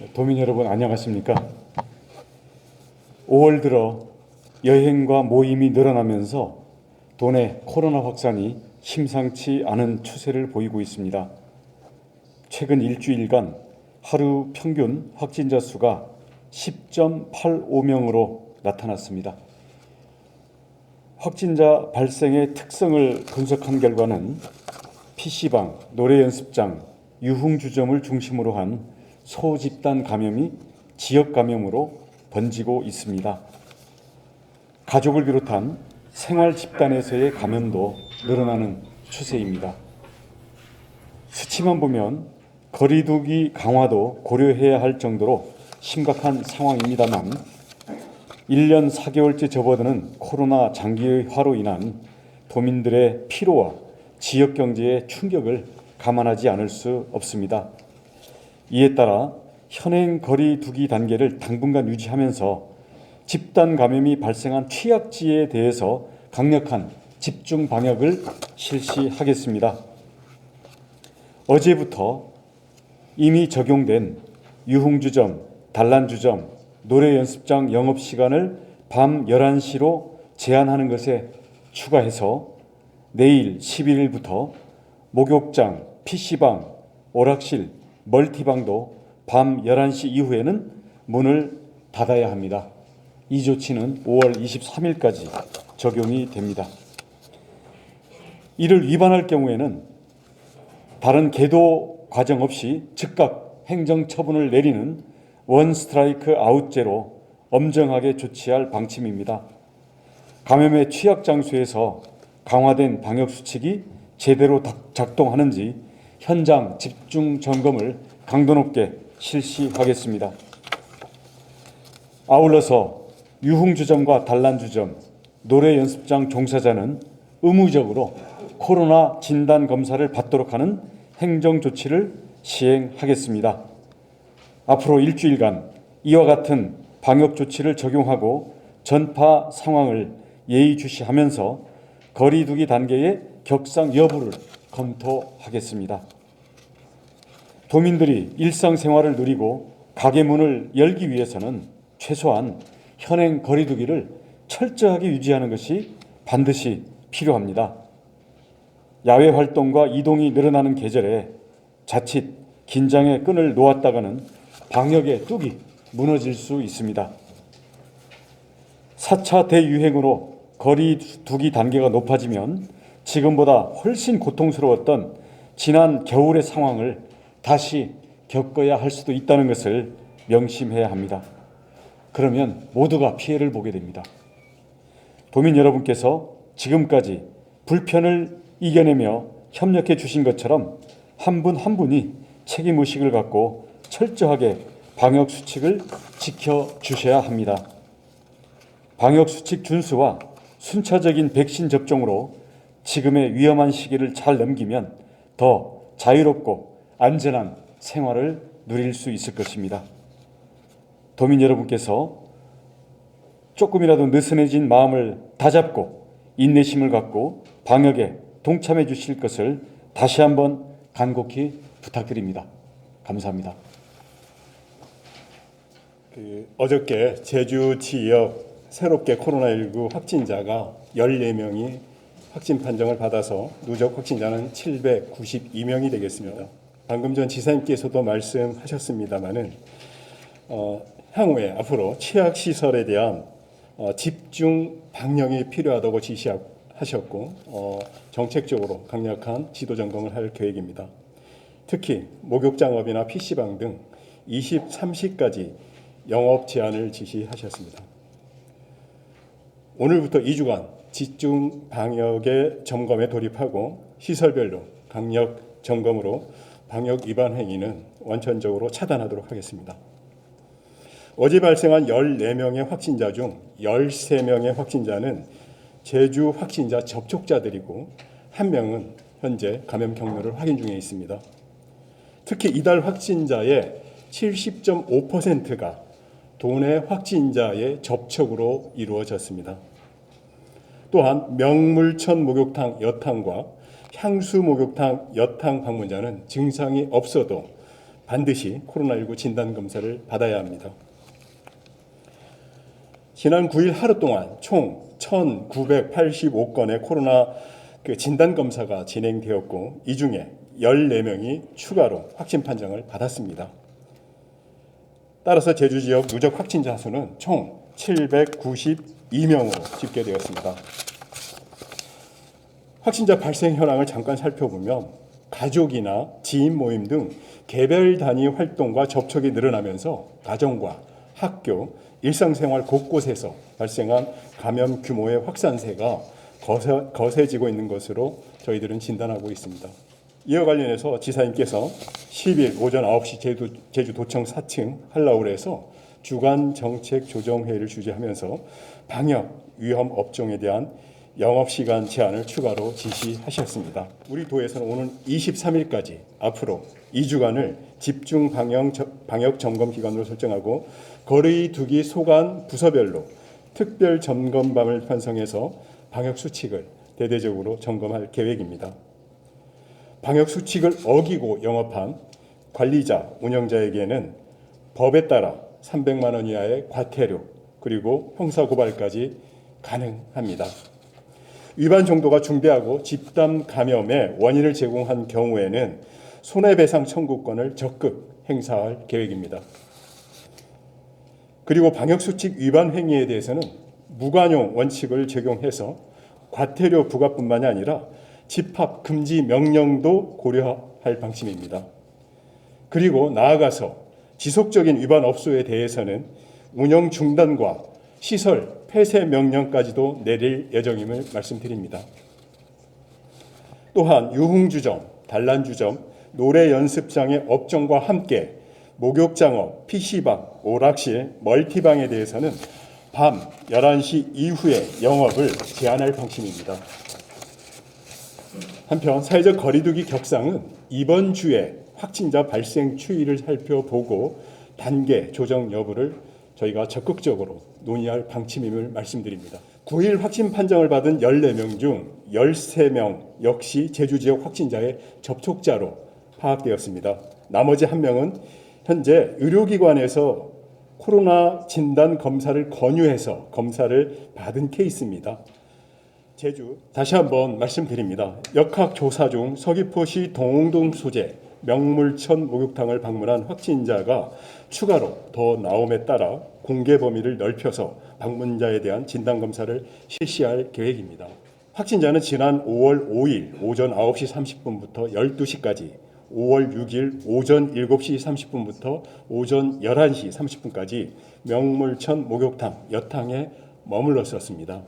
도민 여러분 안녕하십니까? 5월 들어 여행과 모임이 늘어나면서 도내 코로나 확산이 심상치 않은 추세를 보이고 있습니다. 최근 일주일간 하루 평균 확진자 수가 10.85명으로 나타났습니다. 확진자 발생의 특성을 분석한 결과는 PC방, 노래 연습장, 유흥주점을 중심으로 한 소집단 감염이 지역 감염으로 번지고 있습니다. 가족을 비롯한 생활 집단에서의 감염도 늘어나는 추세입니다. 수치만 보면 거리두기 강화도 고려해야 할 정도로 심각한 상황입니다만 1년 4개월째 접어드는 코로나 장기화로 인한 도민들의 피로와 지역 경제의 충격을 감안하지 않을 수 없습니다. 이에 따라 현행 거리두기 단계를 당분간 유지하면서 집단 감염이 발생한 취약지에 대해서 강력한 집중 방역을 실시하겠습니다. 어제부터 이미 적용된 유흥주점, 단란주점, 노래 연습장 영업시간을 밤 11시로 제한하는 것에 추가해서 내일 11일부터 목욕장, PC방, 오락실, 멀티방도 밤 11시 이후에는 문을 닫아야 합니다. 이 조치는 5월 23일까지 적용이 됩니다. 이를 위반할 경우에는 다른 계도 과정 없이 즉각 행정처분을 내리는 원 스트라이크 아웃제로 엄정하게 조치할 방침입니다. 감염의 취약 장소에서 강화된 방역수칙이 제대로 작동하는지 현장 집중 점검을 강도 높게 실시하겠습니다. 아울러서 유흥주점과 단란주점, 노래 연습장 종사자는 의무적으로 코로나 진단 검사를 받도록 하는 행정 조치를 시행하겠습니다. 앞으로 일주일간 이와 같은 방역 조치를 적용하고 전파 상황을 예의주시하면서 거리두기 단계의 격상 여부를 검토하겠습니다. 도민들이 일상생활을 누리고 가게 문을 열기 위해서는 최소한 현행 거리두기를 철저하게 유지하는 것이 반드시 필요합니다. 야외 활동과 이동이 늘어나는 계절에 자칫 긴장의 끈을 놓았다가는 방역의 뚝이 무너질 수 있습니다. 4차 대유행으로 거리두기 단계가 높아지면 지금보다 훨씬 고통스러웠던 지난 겨울의 상황을 다시 겪어야 할 수도 있다는 것을 명심해야 합니다. 그러면 모두가 피해를 보게 됩니다. 도민 여러분께서 지금까지 불편을 이겨내며 협력해 주신 것처럼 한 분 한 분이 책임의식을 갖고 철저하게 방역수칙을 지켜주셔야 합니다. 방역수칙 준수와 순차적인 백신 접종으로 지금의 위험한 시기를 잘 넘기면 더 자유롭고 안전한 생활을 누릴 수 있을 것입니다. 도민 여러분께서 조금이라도 느슨해진 마음을 다잡고 인내심을 갖고 방역에 동참해 주실 것을 다시 한번 간곡히 부탁드립니다. 감사합니다. 어저께 제주 지역 새롭게 코로나19 확진자가 14명이 확진 판정을 받아서 누적 확진자는 792명이 되겠습니다. 방금 전 지사님께서도 말씀하셨습니다마는 향후에 앞으로 취약시설에 대한 집중 방역이 필요하다고 지시하셨고 정책적으로 강력한 지도 점검을 할 계획입니다. 특히 목욕장업이나 PC방 등 23시까지 영업 제한을 지시하셨습니다. 오늘부터 2주간 집중 방역의 점검에 돌입하고 시설별로 강력 점검으로 방역 위반 행위는 원천적으로 차단하도록 하겠습니다. 어제 발생한 14명의 확진자 중 13명의 확진자는 제주 확진자 접촉자들이고 1명은 현재 감염 경로를 확인 중에 있습니다. 특히 이달 확진자의 70.5%가 도내 확진자의 접촉으로 이루어졌습니다. 또한 명물천 목욕탕 여탕과 향수 목욕탕 여탕 방문자는 증상이 없어도 반드시 코로나19 진단검사를 받아야 합니다. 지난 9일 하루 동안 총 1,985건의 코로나 진단검사가 진행되었고 이 중에 14명이 추가로 확진 판정을 받았습니다. 따라서 제주 지역 누적 확진자 수는 총 792명으로 집계되었습니다. 확진자 발생 현황을 잠깐 살펴보면 가족이나 지인 모임 등 개별 단위 활동과 접촉이 늘어나면서 가정과 학교, 일상생활 곳곳에서 발생한 감염 규모의 확산세가 거세지고 있는 것으로 저희들은 진단하고 있습니다. 이와 관련해서 지사님께서 10일 오전 9시 제주도청 4층 한라울에서 주간 정책 조정회의를 주재하면서 방역 위험 업종에 대한 영업시간 제한을 추가로 지시하셨습니다. 우리 도에서는 오는 23일까지 앞으로 2주간을 집중 방역 점검 기간으로 설정하고 거리 두기 소관 부서별로 특별 점검반을 편성해서 방역 수칙을 대대적으로 점검할 계획입니다. 방역 수칙을 어기고 영업한 관리자, 운영자에게는 법에 따라 300만 원 이하의 과태료 그리고 형사고발까지 가능합니다. 위반 정도가 중대하고 집단 감염의 원인을 제공한 경우에는 손해배상 청구권을 적극 행사할 계획입니다. 그리고 방역수칙 위반 행위에 대해서는 무관용 원칙을 적용해서 과태료 부과뿐만이 아니라 집합 금지 명령도 고려할 방침입니다. 그리고 나아가서 지속적인 위반 업소에 대해서는 운영 중단과 시설 폐쇄 명령까지도 내릴 예정임을 말씀드립니다. 또한 유흥주점, 단란주점, 노래 연습장의 업종과 함께 목욕장업, PC방, 오락실, 멀티방에 대해서는 밤 11시 이후에 영업을 제한할 방침입니다. 한편 사회적 거리두기 격상은 이번 주에 확진자 발생 추이를 살펴보고 단계 조정 여부를 저희가 적극적으로 논의할 방침임을 말씀드립니다. 9일 확진 판정을 받은 14명 중 13명 역시 제주 지역 확진자의 접촉자로 파악되었습니다. 나머지 1명은 현재 의료기관에서 코로나 진단 검사를 권유해서 검사를 받은 케이스입니다. 제주 다시 한번 말씀드립니다. 역학조사 중 서귀포시 동홍동 소재 명물천 목욕탕을 방문한 확진자가 추가로 더 나옴에 따라 공개 범위를 넓혀서 방문자에 대한 진단검사를 실시할 계획입니다. 확진자는 지난 5월 5일 오전 9시 30분부터 12시까지 5월 6일 오전 7시 30분부터 오전 11시 30분까지 명물천 목욕탕 여탕에 머물렀었습니다.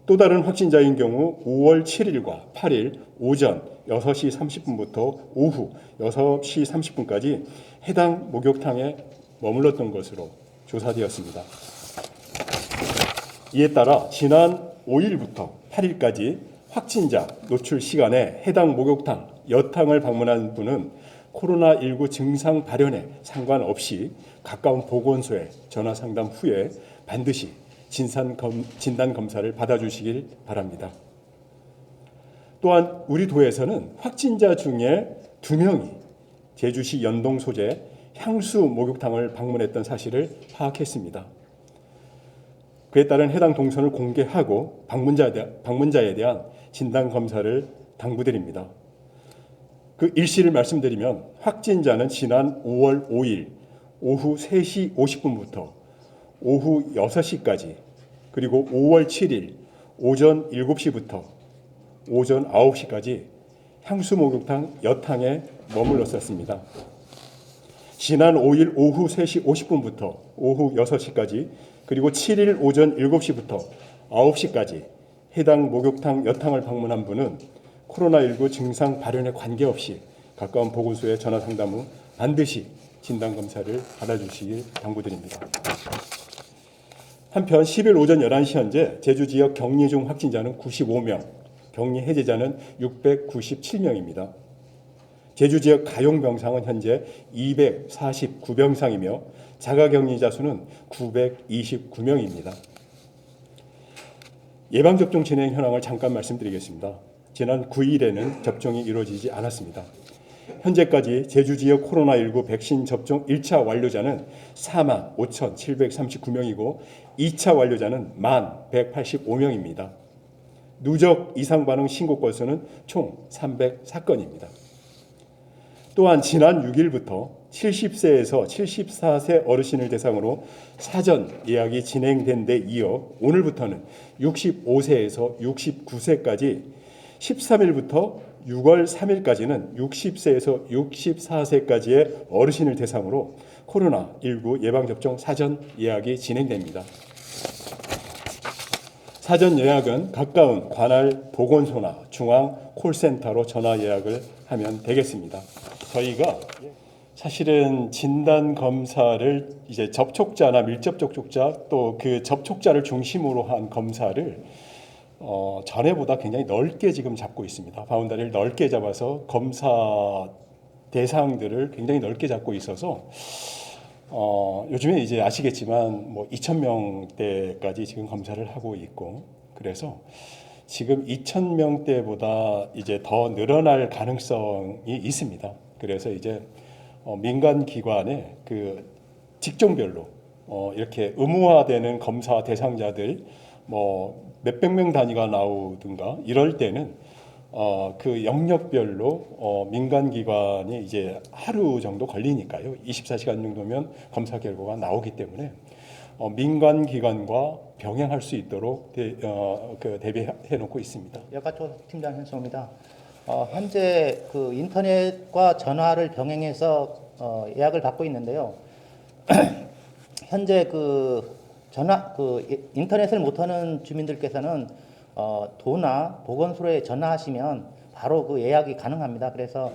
또 다른 확진자인 경우 5월 7일과 8일 오전 6시 30분부터 오후 6시 30분까지 해당 목욕탕에 머물렀던 것으로 조사되었습니다. 이에 따라 지난 5일부터 8일까지 확진자 노출 시간에 해당 목욕탕, 여탕을 방문한 분은 코로나19 증상 발현에 상관없이 가까운 보건소에 전화 상담 후에 반드시 진단 검사를 받아주시길 바랍니다. 또한 우리 도에서는 확진자 중에 2명이 제주시 연동 소재 향수 목욕탕을 방문했던 사실을 파악했습니다. 그에 따른 해당 동선을 공개하고 방문자에 대한 진단 검사를 당부드립니다. 그 일시를 말씀드리면 확진자는 지난 5월 5일 오후 3시 50분부터 오후 6시까지 그리고 5월 7일 오전 7시부터 오전 9시까지 향수 목욕탕 여탕에 머물렀었습니다. 지난 5일 오후 3시 50분부터 오후 6시까지 그리고 7일 오전 7시부터 9시까지 해당 목욕탕 여탕을 방문한 분은 코로나19 증상 발현에 관계없이 가까운 보건소에 전화 상담 후 반드시 진단검사를 받아주시길 당부드립니다. 한편 10일 오전 11시 현재 제주 지역 격리 중 확진자는 95명, 격리 해제자는 697명입니다. 제주 지역 가용 병상은 현재 249병상이며 자가격리자 수는 929명입니다. 예방접종 진행 현황을 잠깐 말씀드리겠습니다. 지난 9일에는 접종이 이루어지지 않았습니다. 현재까지 제주 지역 코로나19 백신 접종 1차 완료자는 45,739명이고 2차 완료자는 10,185명입니다. 누적 이상 반응 신고 건수는 총 304건입니다. 또한 지난 6일부터 70세에서 74세 어르신을 대상으로 사전 예약이 진행된 데 이어 오늘부터는 65세에서 69세까지 13일부터 6월 3일까지는 60세에서 64세까지의 어르신을 대상으로 코로나19 예방접종 사전 예약이 진행됩니다. 사전 예약은 가까운 관할 보건소나 중앙 콜센터로 전화 예약을 하면 되겠습니다. 저희가 사실은 진단 검사를 이제 접촉자나 밀접 접촉자 또 그 접촉자를 중심으로 한 검사를 전에보다 굉장히 넓게 지금 잡고 있습니다. 바운다리를 넓게 잡아서 검사 대상들을 굉장히 넓게 잡고 있어서 요즘에 이제 아시겠지만 뭐 2,000명대까지 지금 검사를 하고 있고 그래서 지금 2,000명대보다 이제 더 늘어날 가능성이 있습니다. 그래서 이제 민간 기관에 그 직종별로 이렇게 의무화되는 검사 대상자들 뭐 몇백 명 단위가 나오든가 이럴 때는 그 영역별로 민간 기관이 이제 하루 정도 걸리니까요. 24시간 정도면 검사 결과가 나오기 때문에 민간 기관과 병행할 수 있도록 대비해 놓고 있습니다. 여가초 팀장 현수입니다. 현재 그 인터넷과 전화를 병행해서 예약을 받고 있는데요. 현재 인터넷을 못하는 주민들께서는 도나 보건소에 전화하시면 바로 그 예약이 가능합니다. 그래서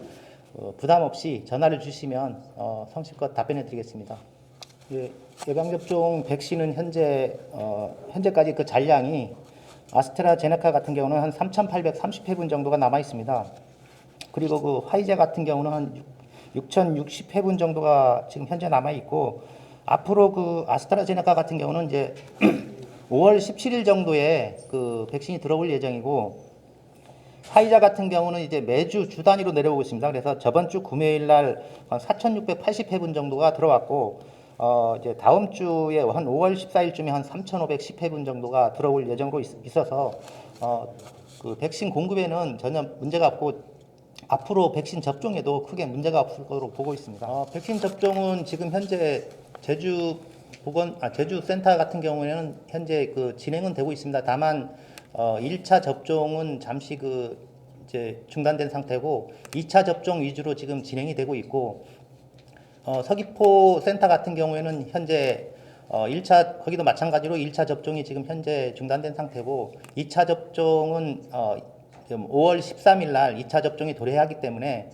부담 없이 전화를 주시면 성실껏 답변해드리겠습니다. 예, 예방접종 백신은 현재까지 그 잔량이 아스트라제네카 같은 경우는 한 3,830회분 정도가 남아 있습니다. 그리고 그 화이자 같은 경우는 한 6,060회분 정도가 지금 현재 남아 있고 앞으로 그 아스트라제네카 같은 경우는 이제 5월 17일 정도에 그 백신이 들어올 예정이고 화이자 같은 경우는 이제 매주 주 단위로 내려오고 있습니다. 그래서 저번 주 금요일 날 한 4,680회분 정도가 들어왔고 이제 다음 주에 한 5월 14일쯤에 한 3,510회분 정도가 들어올 예정으로 있어서 그 백신 공급에는 전혀 문제가 없고 앞으로 백신 접종에도 크게 문제가 없을 거로 보고 있습니다. 백신 접종은 지금 현재 제주 센터 같은 경우에는 현재 그 진행은 되고 있습니다. 다만 1차 접종은 잠시 이제 중단된 상태고 2차 접종 위주로 지금 진행이 되고 있고 서귀포 센터 같은 경우에는 현재 1차 거기도 마찬가지로 1차 접종이 지금 현재 중단된 상태고 2차 접종은 5월 13일 날 2차 접종이 도래하기 때문에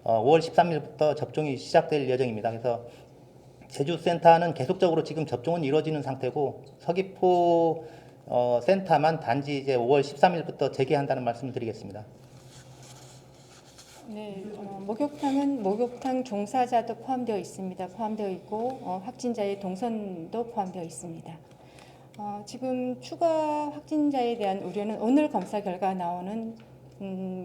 5월 13일부터 접종이 시작될 예정입니다. 그래서 제주 센터는 계속적으로 지금 접종은 이루어지는 상태고 서귀포 센터만 단지 이제 5월 13일부터 재개한다는 말씀을 드리겠습니다. 네, 목욕탕은 목욕탕 종사자도 포함되어 있습니다. 포함되어 있고 확진자의 동선도 포함되어 있습니다. 지금 추가 확진자에 대한 우려는 오늘 검사 결과 나오는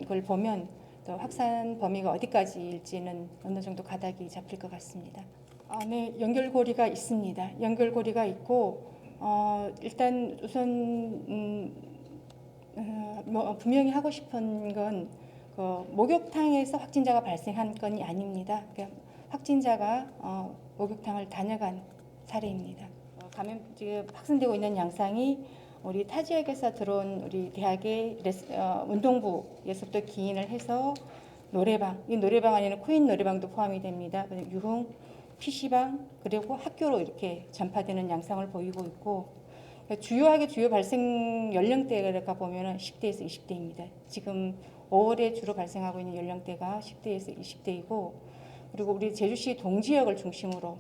걸 보면 또 확산 범위가 어디까지일지는 어느 정도 가닥이 잡힐 것 같습니다. 네, 연결고리가 있습니다. 연결고리가 있고 일단 우선 분명히 하고 싶은 건 목욕탕에서 확진자가 발생한 건이 아닙니다. 그러니까 확진자가 목욕탕을 다녀간 사례입니다. 감염 지금 확산되고 있는 양상이 우리 타 지역에서 들어온 우리 대학의 운동부에서부터 기인을 해서 노래방, 이 노래방 안에는 코인 노래방도 포함이 됩니다. 유흥, PC방 그리고 학교로 이렇게 전파되는 양상을 보이고 있고 주요하게 주요 발생 연령대가 보면은 10대에서 20대입니다. 지금 5월에 주로 발생하고 있는 연령대가 10대에서 20대이고 그리고 우리 제주시 동지역을 중심으로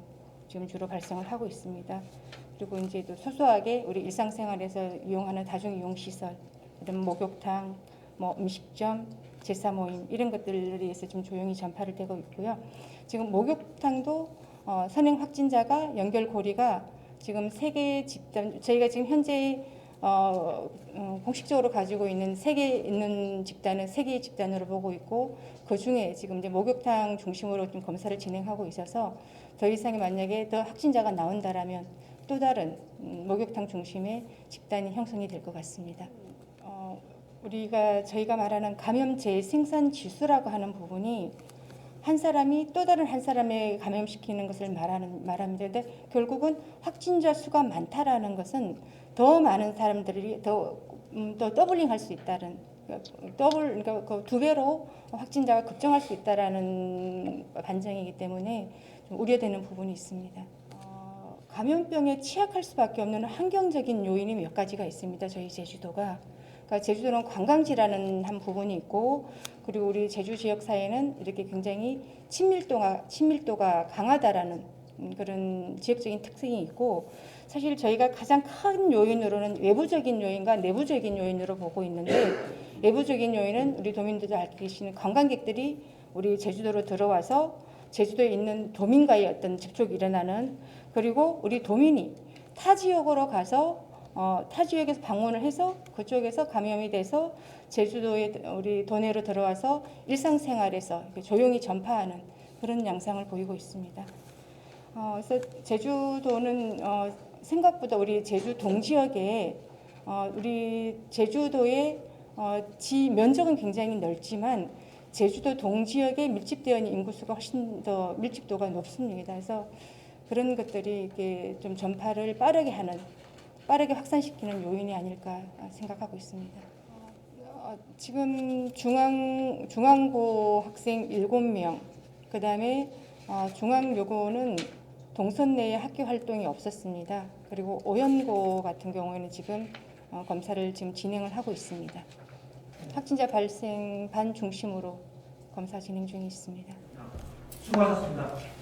지금 주로 발생을 하고 있습니다. 그리고 이제 또 소소하게 우리 일상생활에서 이용하는 다중이용시설, 그다음 목욕탕, 뭐 음식점, 제사 모임 이런 것들에 의해서 좀 조용히 전파를 되고 있고요. 지금 목욕탕도 선행 확진자가 연결고리가 지금 3개 집단 저희가 지금 현재 공식적으로 가지고 있는 세 개 있는 집단은 세 개의 집단으로 보고 있고 그 중에 지금 이제 목욕탕 중심으로 좀 검사를 진행하고 있어서 더 이상의 만약에 더 확진자가 나온다라면 또 다른 목욕탕 중심의 집단이 형성이 될 것 같습니다. 저희가 말하는 감염 재생산 지수라고 하는 부분이 한 사람이 또 다른 한 사람에 감염시키는 것을 말합니다. 근데 결국은 확진자 수가 많다라는 것은 더 많은 사람들이 더 더블링할 수 있다는 그러니까 그 두 배로 확진자가 급증할 수 있다라는 반증이기 때문에 좀 우려되는 부분이 있습니다. 감염병에 취약할 수밖에 없는 환경적인 요인이 몇 가지가 있습니다. 저희 제주도가. 그러니까 제주도는 관광지라는 한 부분이 있고 그리고 우리 제주 지역 사회는 이렇게 굉장히 친밀도가 강하다라는 그런 지역적인 특징이 있고 사실 저희가 가장 큰 요인으로는 외부적인 요인과 내부적인 요인으로 보고 있는데 외부적인 요인은 우리 도민들도 알고 계시는 관광객들이 우리 제주도로 들어와서 제주도에 있는 도민과의 어떤 접촉이 일어나는 그리고 우리 도민이 타 지역으로 가서 타 지역에서 방문을 해서 그쪽에서 감염이 돼서 제주도에 우리 도내로 들어와서 일상생활에서 조용히 전파하는 그런 양상을 보이고 있습니다. 그래서 제주도는 생각보다 우리 제주 동지역에 우리 제주도의 지 면적은 굉장히 넓지만 제주도 동지역에 밀집되어 있는 인구수가 훨씬 더 밀집도가 높습니다. 그래서 그런 것들이 이렇게 좀 전파를 빠르게 확산시키는 요인이 아닐까 생각하고 있습니다. 지금 중앙고 학생 7명, 그 다음에 중앙여고는 동선 내에 학교 활동이 없었습니다. 그리고 오연고 같은 경우에는 지금 검사를 지금 진행을 하고 있습니다. 확진자 발생 반 중심으로 검사 진행 중에 있습니다. 수고하셨습니다.